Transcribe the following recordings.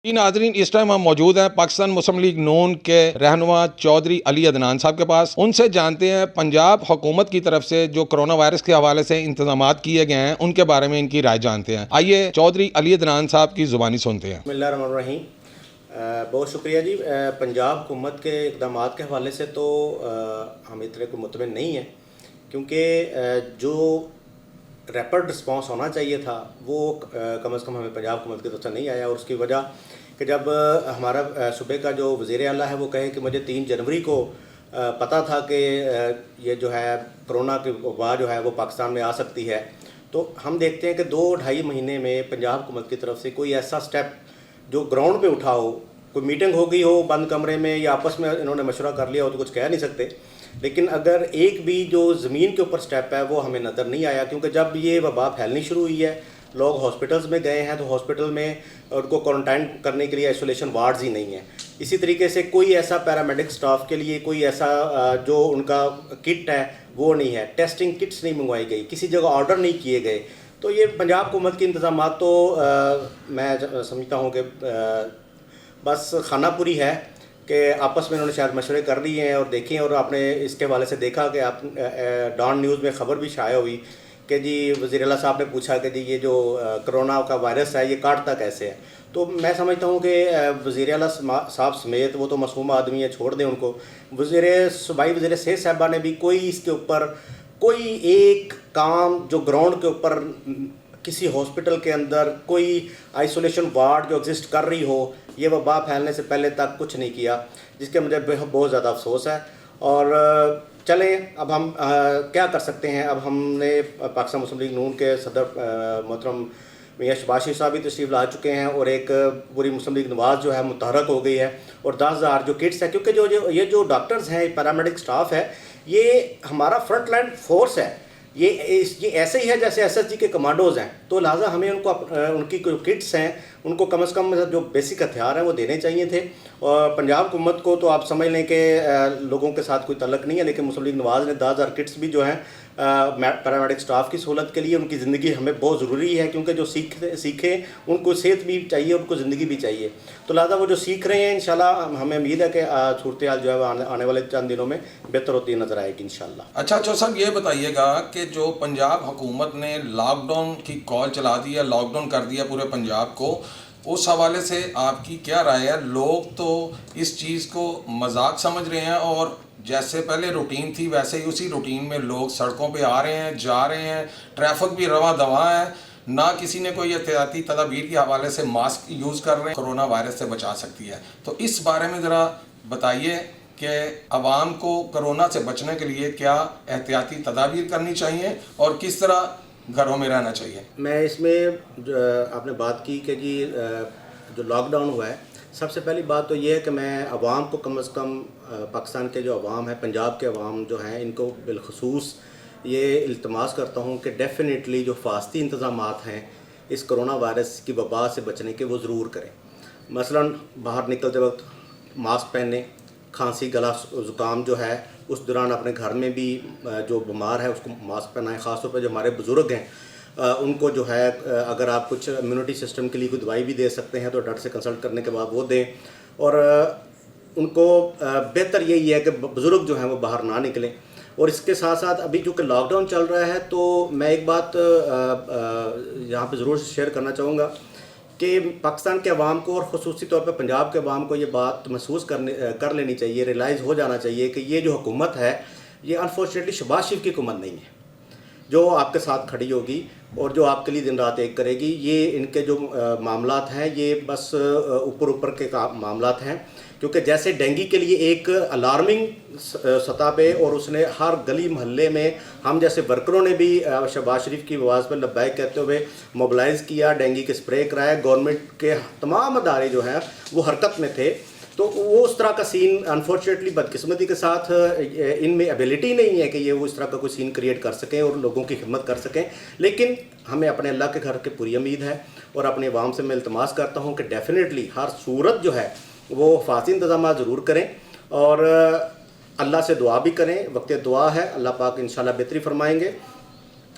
जी नाजरीन, इस टाइम हम मौजूद हैं पाकिस्तान मुस्लिम लीग नून के रहनुमा चौधरी अली अदनान साहब के पास। उनसे जानते हैं पंजाब हुकूमत की तरफ से जो कोरोना वायरस के हवाले से इंतजामात किए गए हैं उनके बारे में इनकी राय जानते हैं। आइए चौधरी अली अदनान साहब की जुबानी सुनते हैं। बिस्मिल्लाहिर्रहमानिर्रहीम। बहुत शुक्रिया जी। पंजाब हुकूमत के इक़दाम के हवाले से तो हम इतने को मुतमिन नहीं हैं, क्योंकि जो रैपिड रिस्पांस होना चाहिए था वो कम से कम हमें पंजाब हुकूमत की तरफ से नहीं आया। और उसकी वजह कि जब हमारा सूबे का जो वज़ीर आला है वो कहे कि मुझे 3 जनवरी को पता था कि ये जो है कोरोना की वबा जो है वो पाकिस्तान में आ सकती है, तो हम देखते हैं कि 2-2.5 महीने में पंजाब हुकूमत की तरफ से कोई ऐसा स्टेप जो ग्राउंड पे उठा हो, कोई मीटिंग हो गई हो बंद कमरे में या आपस में इन्होंने मशवरा कर लिया हो तो कुछ कह नहीं सकते, लेकिन अगर एक भी जो ज़मीन के ऊपर स्टेप है वो हमें नज़र नहीं आया। क्योंकि जब ये वबा फैलनी शुरू हुई है, लोग हॉस्पिटल्स में गए हैं तो हॉस्पिटल में उनको क्वारंटाइन करने के लिए आइसोलेशन वार्ड्स ही नहीं है। इसी तरीके से कोई ऐसा पैरामेडिक स्टाफ के लिए कोई ऐसा जो उनका किट है वो नहीं है, टेस्टिंग किट्स नहीं मंगवाई गई, किसी जगह ऑर्डर नहीं किए गए। तो ये पंजाब हुकूमत के इंतज़ाम तो मैं समझता हूँ कि बस खानापुरी है कि आपस में उन्होंने शायद मशवरे कर लिए हैं और देखें। और आपने इसके हवाले से देखा कि आप डॉन न्यूज़ में ख़बर भी शाया हुई कि जी वज़ीर आला साहब ने पूछा कि जी ये जो कोरोना का वायरस है ये काटता कैसे है। तो मैं समझता हूँ कि वज़ीर आला साहब समेत, वो तो मासूम आदमी है, छोड़ दें उनको, सूबाई वज़ीर सेहत साहबा ने भी कोई इसके ऊपर कोई एक काम जो ग्राउंड के ऊपर किसी हॉस्पिटल के अंदर कोई आइसोलेशन वार्ड जो एग्जिस्ट कर रही हो ये वबा फैलने से पहले तक कुछ नहीं किया, जिसके मुझे बहुत ज़्यादा अफसोस है। और चलें अब हम क्या कर सकते हैं। अब हमने पाकिस्तान मुस्लिम लीग नून के सदर मोहतरम मियां शहबाज शरीफ साहब भी तशरीफ़ ला चुके हैं और एक पूरी मुस्लिम लीग नवाज़ जो है मुतहरक हो गई है और 10,000 जो किट्स हैं, क्योंकि ये जो डॉक्टर्स हैं, पैरामेडिक स्टाफ है, ये हमारा फ्रंट लाइन फोर्स है। ये ऐसे ही है जैसे एसएसजी के कमांडोज़ हैं, तो लिहाजा हमें उनको उनकी जो किट्स हैं उनको कम से कम जो बेसिक हथियार हैं वो देने चाहिए थे। और पंजाब हुकूमत को तो आप समझ लें कि लोगों के साथ कोई तल्लक नहीं है, लेकिन मुस्लिम लीग नवाज़ ने 10,000 किट्स भी जो हैं पैरामेडिक स्टाफ की सहूलत के लिए, उनकी ज़िंदगी हमें बहुत ज़रूरी है, क्योंकि जो सीखें उनको सेहत भी चाहिए, उनको ज़िंदगी भी चाहिए। तो लिहाजा वो जो सीख रहे हैं इंशाल्लाह हमें उम्मीद है कि सूरत हाल जो है आने वाले चंद दिनों में बेहतर होती नज़र आएगी इंशाल्लाह। अच्छा साहब, ये बताइएगा कि जो पंजाब हुकूमत ने लॉकडाउन की कॉल चला दी है, लॉकडाउन कर दिया पूरे पंजाब को, उस हवाले से आपकी क्या राय है? लोग तो इस चीज़ को मजाक समझ रहे हैं और जैसे पहले रूटीन थी वैसे ही उसी रूटीन में लोग सड़कों पे आ रहे हैं, जा रहे हैं, ट्रैफिक भी रवा दवा है, ना किसी ने कोई एहतियाती तदाबीर के हवाले से मास्क यूज़ कर रहे हैं, कोरोना वायरस से बचा सकती है। तो इस बारे में ज़रा बताइए कि आवाम को कोरोना से बचने के लिए क्या एहतियाती तदाबीर करनी चाहिए और किस तरह घरों में रहना चाहिए। मैं इसमें आपने बात की कि जी जो लॉकडाउन हुआ है, सबसे पहली बात तो ये है कि मैं आवाम को कम से कम पाकिस्तान के जो अवाम है, पंजाब के अवाम जो हैं, इनको बिलखसूस ये इल्तमास करता हूँ कि डेफिनेटली जो फास्ती इंतज़ामात हैं इस कोरोना वायरस की वबा से बचने के वो ज़रूर करें। मसलन बाहर निकलते वक्त मास्क पहने, खांसी गला ज़ुकाम जो है उस दौरान अपने घर में भी जो बीमार है उसको मास्क पहनाएं। ख़ास तौर पर जो हमारे बुज़ुर्ग हैं उनको जो है अगर आप कुछ इम्यूनिटी सिस्टम के लिए कोई दवाई भी दे सकते हैं तो डॉक्टर से कंसल्ट करने के बाद वो दें। और उनको बेहतर यही है कि बुज़ुर्ग जो हैं वो बाहर ना निकलें। और इसके साथ साथ अभी चूँकि लॉकडाउन चल रहा है तो मैं एक बात यहाँ पे ज़रूर शेयर करना चाहूँगा कि पाकिस्तान के अवाम को और ख़ुसूसी तौर पर पंजाब के अवाम को ये बात महसूस कर लेनी चाहिए, रियलाइज़ हो जाना चाहिए कि ये जो हुकूमत है ये अनफॉर्चुनेटली शहबाज शरीफ की हुकूमत नहीं है जो आपके साथ खड़ी होगी और जो आपके लिए दिन रात एक करेगी। ये इनके जो मामलात हैं ये बस ऊपर के मामलात हैं, क्योंकि जैसे डेंगू के लिए एक अलार्मिंग सतह पे और उसने हर गली मोहल्ले में हम जैसे वर्करों ने भी शहबाज शरीफ की आवाज़ पर लब्बैक कहते हुए मोबिलाइज़ किया, डेंगू के स्प्रे कराए, गवर्नमेंट के तमाम अदारे जो हैं वो हरकत में थे। तो वो उस तरह का सीन अनफॉर्चुनेटली बदकिस्मती के साथ इनमें एबिलिटी नहीं है कि ये वो इस तरह का कोई सीन क्रिएट कर सकें और लोगों की खिदमत कर सकें। लेकिन हमें अपने अल्लाह के घर की पूरी उम्मीद है और अपने अवाम से मैं इल्तमास करता हूँ कि डेफिनेटली हर सूरत जो है वो फासी इंतज़ाम ज़रूर करें और अल्लाह से दुआ भी करें। वक्त दुआ है, अल्लाह पाक इंशाल्लाह बेहतरी फरमाएंगे।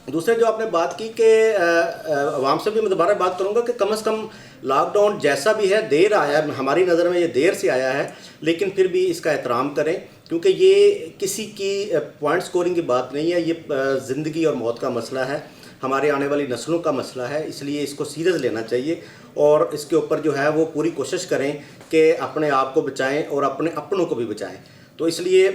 दूसरे जो आपने बात की कि आवाम से भी मैं दोबारा बात करूंगा कि कम से कम लॉकडाउन जैसा भी है देर आया है, हमारी नज़र में ये देर से आया है, लेकिन फिर भी इसका एहतराम करें, क्योंकि ये किसी की पॉइंट स्कोरिंग की बात नहीं है, ये ज़िंदगी और मौत का मसला है, हमारे आने वाली नस्लों का मसला है, इसलिए इसको सीरियस लेना चाहिए और इसके ऊपर जो है वो पूरी कोशिश करें कि अपने आप को बचाएं और अपने अपनों को भी बचाएं। तो इसलिए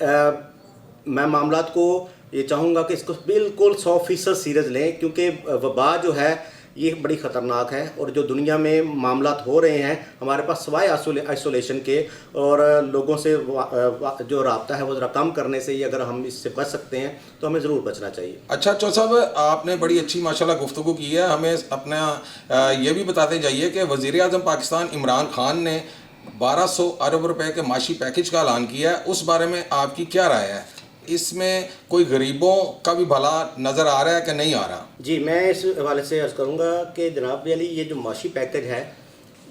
मैं मामलात को ये चाहूँगा कि इसको बिल्कुल 100% सीरियस लें, क्योंकि वबा जो है ये बड़ी ख़तरनाक है और जो दुनिया में मामलात हो रहे हैं हमारे पास सवाए आइसोलेशन के और लोगों से जो राब्ता है वो ज़रा कम करने से ही अगर हम इससे बच सकते हैं तो हमें ज़रूर बचना चाहिए। अच्छा चौधरी साहब, आपने बड़ी अच्छी माशाल्लाह गुफ्तगू की है। हमें अपना ये भी बताते जाइए कि वज़ीर आज़म पाकिस्तान इमरान खान ने 1200 अरब रुपए के माशी पैकेज का ऐलान किया है, उस बारे में आपकी क्या राय है? इसमें कोई गरीबों का भी भला नज़र आ रहा है कि नहीं आ रहा? जी, मैं इस हवाले से अर्ज़ करूँगा कि जनाब अली, ये जो माशी पैकेज है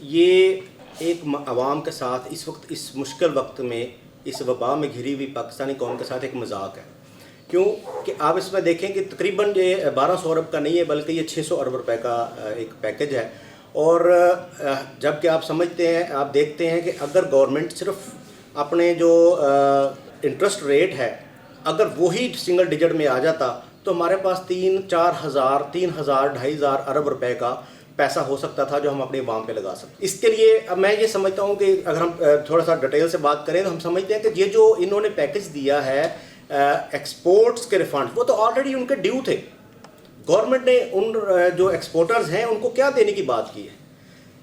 ये एक आवाम के साथ इस वक्त, इस मुश्किल वक्त में, इस वबा में घिरी हुई पाकिस्तानी कौम के साथ एक मजाक है। क्यों कि आप इसमें देखें कि तकरीबन ये 1200 अरब का नहीं है बल्कि ये 600 अरब रुपए का एक पैकेज है। और जबकि आप समझते हैं, आप देखते हैं कि अगर गवर्नमेंट सिर्फ अपने जो इंटरेस्ट रेट है अगर वही सिंगल डिजिट में आ जाता तो हमारे पास 3-4 हज़ार 2,500 अरब रुपए का पैसा हो सकता था जो हम अपने वाम पे लगा सकते। इसके लिए अब मैं ये समझता हूँ कि अगर हम थोड़ा सा डिटेल से बात करें तो हम समझते हैं कि ये जो इन्होंने पैकेज दिया है एक्सपोर्ट्स के रिफंड, वो तो ऑलरेडी उनके ड्यू थे। गवर्नमेंट ने उन जो एक्सपोर्टर्स हैं उनको क्या देने की बात की है।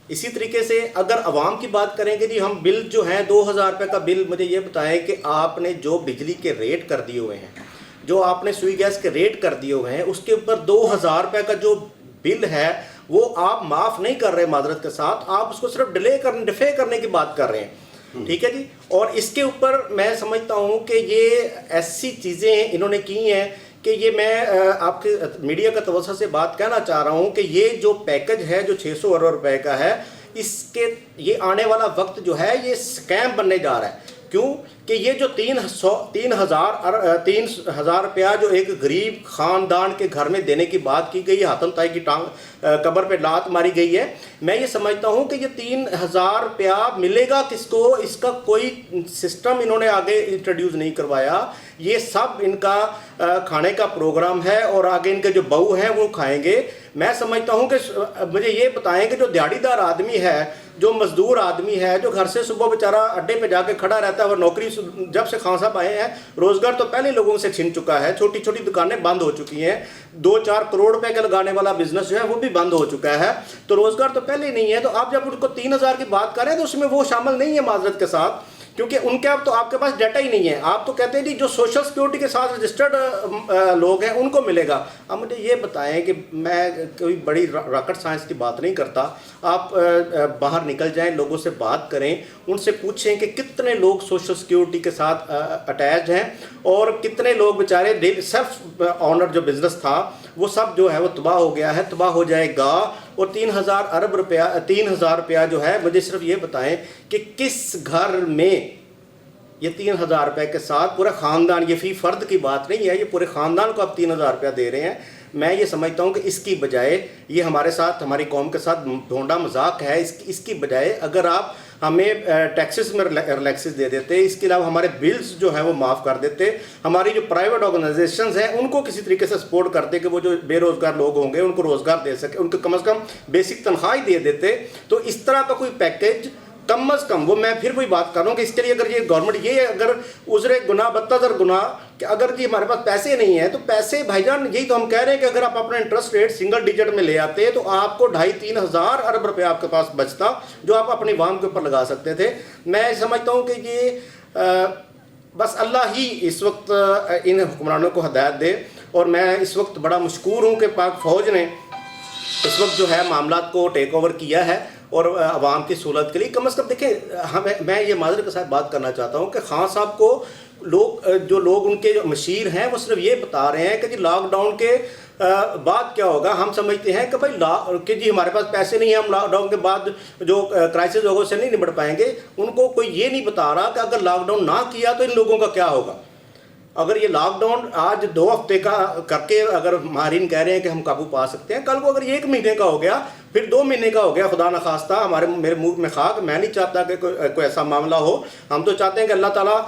इसी तरीके से अगर अवाम की बात करेंगे जी, हम बिल जो है 2,000 रुपये का बिल, मुझे ये बताएं कि आपने जो बिजली के रेट कर दिए हुए हैं, जो आपने सुई गैस के रेट कर दिए हुए हैं, उसके ऊपर 2,000 रुपये का जो बिल है वो आप माफ़ नहीं कर रहे माजरत के साथ, आप उसको सिर्फ डिफे करने की बात कर रहे हैं। ठीक है जी। और इसके ऊपर मैं समझता हूँ कि ये ऐसी चीज़ें इन्होंने की हैं कि ये मैं आपके मीडिया का तवज्जो से बात कहना चाह रहा हूँ कि ये जो पैकेज है जो 600 अरब रुपए का है, इसके ये आने वाला वक्त जो है ये स्कैम बनने जा रहा है। क्यों कि ये जो 3,000 रुपया जो एक गरीब ख़ानदान के घर में देने की बात की गई, हाथम ताई की टांग कबर पे लात मारी गई है, मैं ये समझता हूँ कि ये 3,000 रुपया मिलेगा किसको, इसका कोई सिस्टम इन्होंने आगे इंट्रोड्यूस नहीं करवाया। ये सब इनका खाने का प्रोग्राम है और आगे इनके जो बहू हैं वो खाएंगे। मैं समझता हूँ कि मुझे ये बताएं कि जो दिहाड़ीदार आदमी है, जो मजदूर आदमी है, जो घर से सुबह बेचारा अड्डे पे जाके खड़ा रहता है और नौकरी, जब से खान साहब आए हैं रोज़गार तो पहले लोगों से छिन चुका है, छोटी छोटी दुकानें बंद हो चुकी हैं, 2-4 करोड़ रुपए का लगाने वाला बिजनेस जो है वो भी बंद हो चुका है, तो रोज़गार तो पहले नहीं है। तो आप जब उनको 3,000 की बात कर रहे हैं तो उसमें वो शामिल नहीं है माजरत के साथ, क्योंकि उनके अब तो आपके पास डाटा ही नहीं है। आप तो कहते हैं जी जो सोशल सिक्योरिटी के साथ रजिस्टर्ड लोग हैं उनको मिलेगा। अब मुझे ये बताएं कि मैं कोई बड़ी रॉकेट साइंस की बात नहीं करता, आप बाहर निकल जाएं, लोगों से बात करें, उनसे पूछें कि कितने लोग सोशल सिक्योरिटी के साथ अटैच हैं और कितने लोग बेचारे सेल्फ ऑनर जो बिज़नेस था वो सब जो है वो तबाह हो गया है, तबाह हो जाएगा। और 3,000 रुपया जो है, मुझे सिर्फ ये बताएं कि किस घर में ये 3,000 रुपये के साथ पूरा ख़ानदान, ये फी फ़र्द की बात नहीं है, ये पूरे ख़ानदान को आप 3,000 रुपया दे रहे हैं। मैं ये समझता हूँ कि इसकी बजाय ये हमारे साथ, हमारी कौम के साथ ढोंडा मजाक है। इसकी बजाय अगर आप हमें टैक्सेस में रिलैक्सेस दे देते, इसके अलावा हमारे बिल्स जो है वो माफ़ कर देते, हमारी जो प्राइवेट ऑर्गेनाइजेशंस हैं उनको किसी तरीके से सपोर्ट करते कि वो जो बेरोज़गार लोग होंगे उनको रोज़गार दे सके, उनको कम से कम बेसिक तनख्वाह ही दे देते, तो इस तरह का कोई पैकेज कम अज़ कम, वो मैं फिर वही बात कर रहा हूँ कि इसके लिए अगर ये गवर्नमेंट ये अगर उजरे गुनाह बदतर गुनाह कि अगर जी हमारे पास पैसे नहीं है तो पैसे भाईजान, यही तो हम कह रहे हैं कि अगर आप अपना इंटरेस्ट रेट सिंगल डिजिट में ले आते तो आपको 2,500-3 हज़ार अरब रुपये आपके पास बचता जो आप अपनी वाम के ऊपर लगा सकते थे। मैं समझता हूँ कि ये बस अल्लाह ही इस वक्त इन हुक्मरानों को हदायत दे। और मैं इस वक्त बड़ा मशकूर हूँ कि पाक फ़ौज ने इस वक्त जो है मामलात को टेक ओवर किया है और आवाम की सहूलत के लिए कम से कम देखें, मैं ये माजरे के साथ बात करना चाहता हूँ कि खान साहब को जो लोग उनके जो मशीर हैं वो सिर्फ ये बता रहे हैं कि जी लॉकडाउन के बाद क्या होगा। हम समझते हैं कि भाई कि जी हमारे पास पैसे नहीं है, हम लॉकडाउन के बाद जो क्राइसिस होगा उससे नहीं निपट पाएंगे। उनको कोई ये नहीं बता रहा कि अगर लॉकडाउन ना किया तो इन लोगों का क्या होगा। اگر یہ لاک ڈاؤن آج 2 ہفتے کا کر کے اگر ماہرین کہہ رہے ہیں کہ ہم قابو پا سکتے ہیں، کل کو اگر 1 مہینے کا ہو گیا، پھر 2 مہینے کا ہو گیا، خدا نخواستہ میرے منہ میں خاک، میں نہیں چاہتا کہ کوئی ایسا معاملہ ہو. ہم تو چاہتے ہیں کہ اللہ تعالیٰ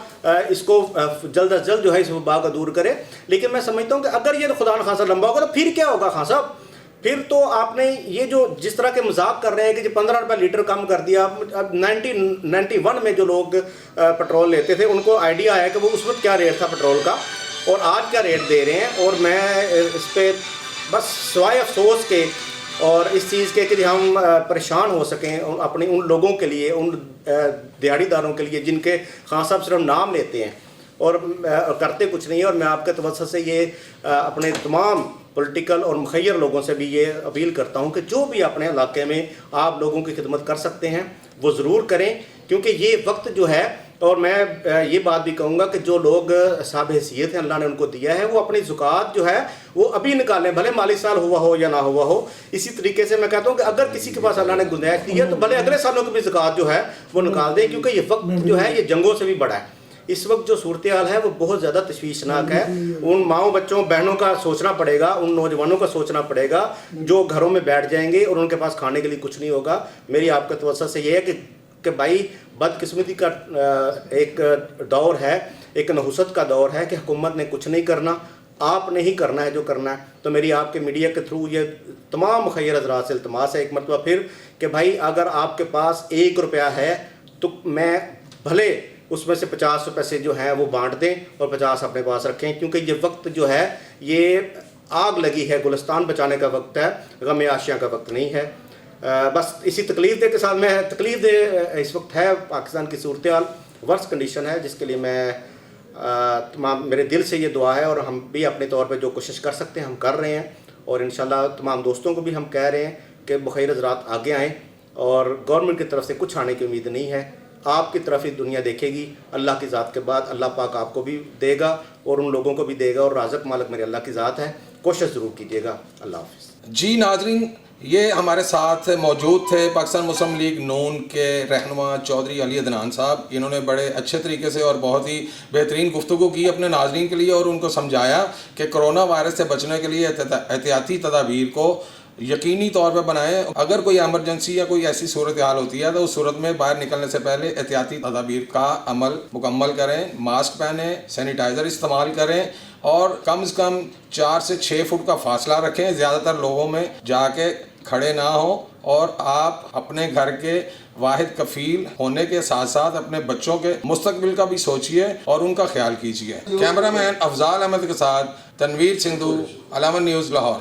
اس کو جلد از جلد جو ہے اس وبا کو دور کرے. لیکن میں سمجھتا ہوں کہ اگر یہ خدا نخواستہ لمبا ہوگا تو پھر کیا ہوگا خان صاحب؟ پھر تو آپ نے یہ جو جس طرح کے مذاق کر رہے ہیں کہ جو 15 روپے لیٹر کم کر دیا. اب 1991 میں جو لوگ پیٹرول لیتے تھے ان کو آئیڈیا آیا کہ وہ اس وقت کیا ریٹ تھا پیٹرول کا اور آج کیا ریٹ دے رہے ہیں. اور میں اس پہ بس سوائے افسوس کے اور اس چیز کے کہ ہم پریشان ہو سکیں اپنے ان لوگوں کے لیے، ان دیہڑی داروں کے لیے جن کے خان صاحب صرف نام لیتے ہیں اور کرتے کچھ نہیں ہے. اور میں آپ کے توسط سے یہ اپنے تمام پولیٹیکل اور مخیر لوگوں سے بھی یہ اپیل کرتا ہوں کہ جو بھی اپنے علاقے میں آپ لوگوں کی خدمت کر سکتے ہیں وہ ضرور کریں، کیونکہ یہ وقت جو ہے، اور میں یہ بات بھی کہوں گا کہ جو لوگ صاحب حیثیت ہیں اللہ نے ان کو دیا ہے، وہ اپنی زکوٰۃ جو ہے وہ ابھی نکالیں، بھلے مالی سال ہوا ہو یا نہ ہوا ہو. اسی طریقے سے میں کہتا ہوں کہ اگر کسی کے پاس اللہ نے گنجائش دی ہے تو بھلے اگلے سالوں کی بھی زکوٰۃ جو ہے وہ نکال دیں، کیونکہ یہ وقت جو ہے یہ جنگوں سے بھی بڑا ہے. اس وقت جو صورتحال ہے وہ بہت زیادہ تشویشناک ہے. ان ماؤں بچوں بہنوں کا سوچنا پڑے گا، ان نوجوانوں کا سوچنا پڑے گا جو گھروں میں بیٹھ جائیں گے اور ان کے پاس کھانے کے لیے کچھ نہیں ہوگا. میری آپ کے توسط سے یہ ہے کہ بھائی بدقسمتی کا ایک دور ہے، ایک نحوست کا دور ہے کہ حکومت نے کچھ نہیں کرنا، آپ نے ہی کرنا ہے جو کرنا ہے. تو میری آپ کے میڈیا کے تھرو یہ تمام مخیر حضرات سے التماس ہے ایک مرتبہ پھر کہ بھائی اگر آپ کے پاس 1 روپیہ ہے تو میں بھلے اس میں سے 50 روپے سے جو ہیں وہ بانٹ دیں اور 50 اپنے پاس رکھیں، کیونکہ یہ وقت جو ہے یہ آگ لگی ہے، گلستان بچانے کا وقت ہے، غم عاشیاں کا وقت نہیں ہے. بس اسی تکلیف دہ کے ساتھ میں تکلیف دہ اس وقت ہے پاکستان کی صورتحال، ورس کنڈیشن ہے، جس کے لیے میں تمام میرے دل سے یہ دعا ہے اور ہم بھی اپنے طور پہ جو کوشش کر سکتے ہیں ہم کر رہے ہیں. اور انشاءاللہ تمام دوستوں کو بھی ہم کہہ رہے ہیں کہ بخیر حضرات آگے آئیں، اور گورنمنٹ کی طرف سے کچھ آنے کی امید نہیں ہے. آپ کی طرف ہی دنیا دیکھے گی، اللہ کی ذات کے بعد اللہ پاک آپ کو بھی دے گا اور ان لوگوں کو بھی دے گا، اور رازق مالک میرے اللہ کی ذات ہے. کوشش ضرور کیجیے گا. اللہ حافظ. جی ناظرین، یہ ہمارے ساتھ موجود تھے پاکستان مسلم لیگ نون کے رہنما چودھری علی عدنان صاحب. انہوں نے بڑے اچھے طریقے سے اور بہت ہی بہترین گفتگو کی اپنے ناظرین کے لیے اور ان کو سمجھایا کہ کرونا وائرس سے بچنے کے لیے احتیاطی تدابیر کو یقینی طور پہ بنائیں. اگر کوئی ایمرجنسی یا کوئی ایسی صورتحال ہوتی ہے تو اس صورت میں باہر نکلنے سے پہلے احتیاطی تدابیر کا عمل مکمل کریں. ماسک پہنیں، سینیٹائزر استعمال کریں اور کم از کم 4 سے 6 فٹ کا فاصلہ رکھیں. زیادہ تر لوگوں میں جا کے کھڑے نہ ہوں. اور آپ اپنے گھر کے واحد کفیل ہونے کے ساتھ ساتھ اپنے بچوں کے مستقبل کا بھی سوچئے اور ان کا خیال کیجیے. کیمرہ مین افضال احمد کے ساتھ تنویر سندھو، علامہ نیوز، لاہور.